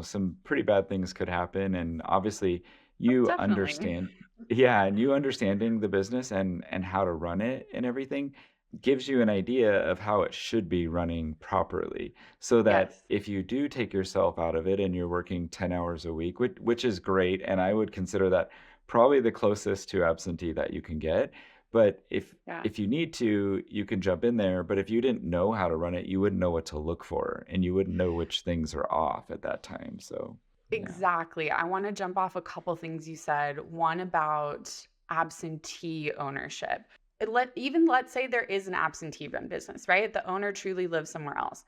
some pretty bad things could happen. And obviously Oh, you definitely. understand, yeah, and you understanding the business and how to run it and everything gives you an idea of how it should be running properly. So that Yes. if you do take yourself out of it and you're working 10 hours a week, which is great, and I would consider that probably the closest to absentee that you can get. But Yeah. if you need to, you can jump in there. But if you didn't know how to run it, you wouldn't know what to look for and you wouldn't know which things are off at that time. So, yeah. Exactly. I want to jump off a couple things you said. One about absentee ownership. Let's say there is an absentee run business, right? The owner truly lives somewhere else.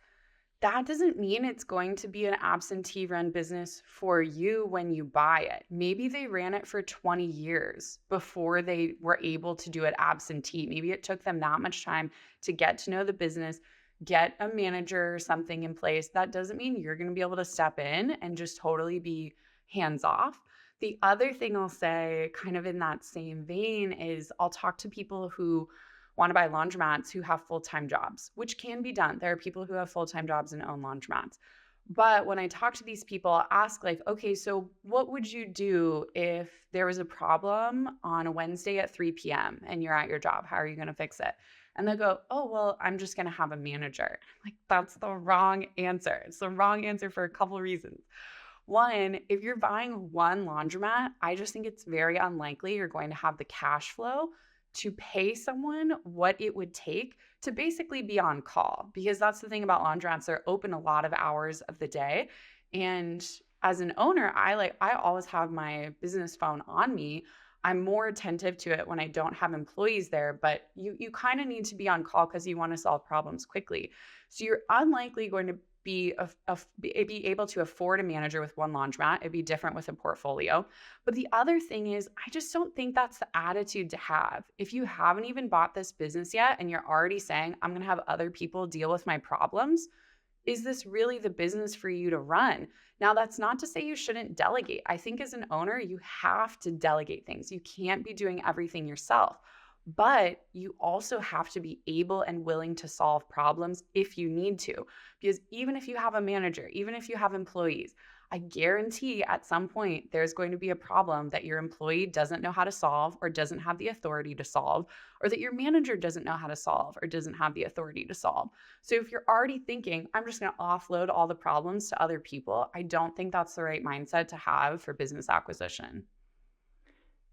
That doesn't mean it's going to be an absentee run business for you when you buy it. Maybe they ran it for 20 years before they were able to do it absentee. Maybe it took them that much time to get to know the business, get a manager or something in place. That doesn't mean you're going to be able to step in and just totally be hands off. The other thing I'll say, kind of in that same vein, is I'll talk to people who want to buy laundromats who have full-time jobs, which can be done. There are people who have full-time jobs and own laundromats. But when I talk to these people, I'll ask like, okay, so what would you do if there was a problem on a Wednesday at 3 p.m. and you're at your job? How are you going to fix it? And they'll go, oh, well, I'm just going to have a manager. I'm like, that's the wrong answer. It's the wrong answer for a couple reasons. One, if you're buying one laundromat, I just think it's very unlikely you're going to have the cash flow to pay someone what it would take to basically be on call. Because that's the thing about laundromats, they're open a lot of hours of the day. And as an owner, I always have my business phone on me. I'm more attentive to it when I don't have employees there, but you kind of need to be on call because you want to solve problems quickly. So you're unlikely going to be able to afford a manager with one laundromat. It'd be different with a portfolio. But the other thing is, I just don't think that's the attitude to have. If you haven't even bought this business yet and you're already saying, I'm going to have other people deal with my problems, is this really the business for you to run? Now, that's not to say you shouldn't delegate. I think as an owner, you have to delegate things. You can't be doing everything yourself, but you also have to be able and willing to solve problems if you need to. Because even if you have a manager, even if you have employees, I guarantee at some point there's going to be a problem that your employee doesn't know how to solve or doesn't have the authority to solve, or that your manager doesn't know how to solve or doesn't have the authority to solve. So if you're already thinking, I'm just going to offload all the problems to other people, I don't think that's the right mindset to have for business acquisition.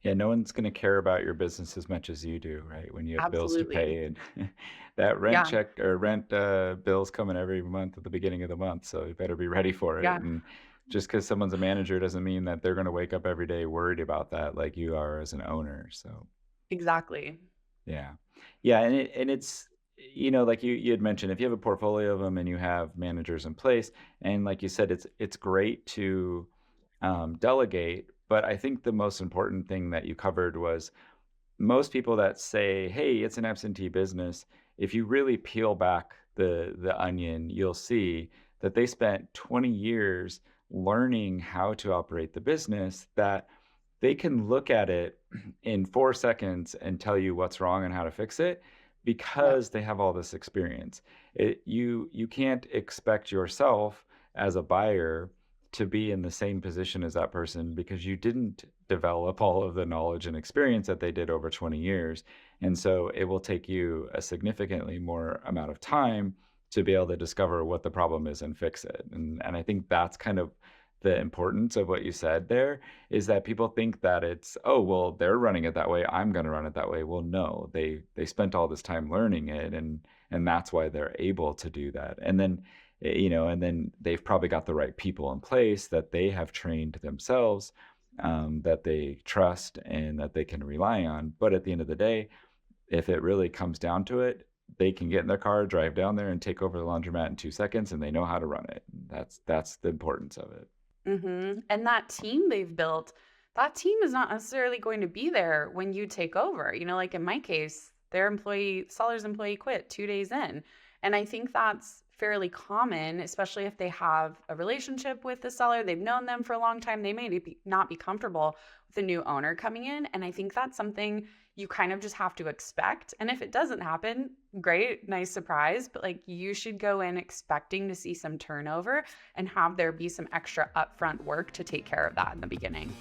Yeah, no one's going to care about your business as much as you do, right? When you have bills to Absolutely. pay and that rent Yeah. check or rent bills coming every month at the beginning of the month. So you better be ready for it. Yeah. And just because someone's a manager doesn't mean that they're going to wake up every day worried about that like you are as an owner. So, Exactly. yeah. Yeah, and it's like you had mentioned, if you have a portfolio of them and you have managers in place, and like you said, it's great to delegate. But I think the most important thing that you covered was most people that say, "Hey, it's an absentee business," if you really peel back the onion, you'll see that they spent 20 years learning how to operate the business, that they can look at it in 4 seconds and tell you what's wrong and how to fix it Yep. because they have all this experience. You can't expect yourself as a buyer to be in the same position as that person because you didn't develop all of the knowledge and experience that they did over 20 years. And so it will take you a significantly more amount of time to be able to discover what the problem is and fix it. And I think that's kind of the importance of what you said there, is that people think that it's, oh, well, they're running it that way, I'm going to run it that way. Well, no, they spent all this time learning it, and that's why they're able to do that. And then and then they've probably got the right people in place that they have trained themselves, that they trust and that they can rely on. But at the end of the day, if it really comes down to it, they can get in their car, drive down there, and take over the laundromat in 2 seconds, and they know how to run it. That's the importance of it. And that team they've built, that team is not necessarily going to be there when you take over. Like in my case, seller's employee quit 2 days in. And I think that's fairly common, especially if they have a relationship with the seller. They've known them for a long time. They may not be comfortable with a new owner coming in. And I think that's something you kind of just have to expect. And if it doesn't happen, great, nice surprise. But like you should go in expecting to see some turnover and have there be some extra upfront work to take care of that in the beginning.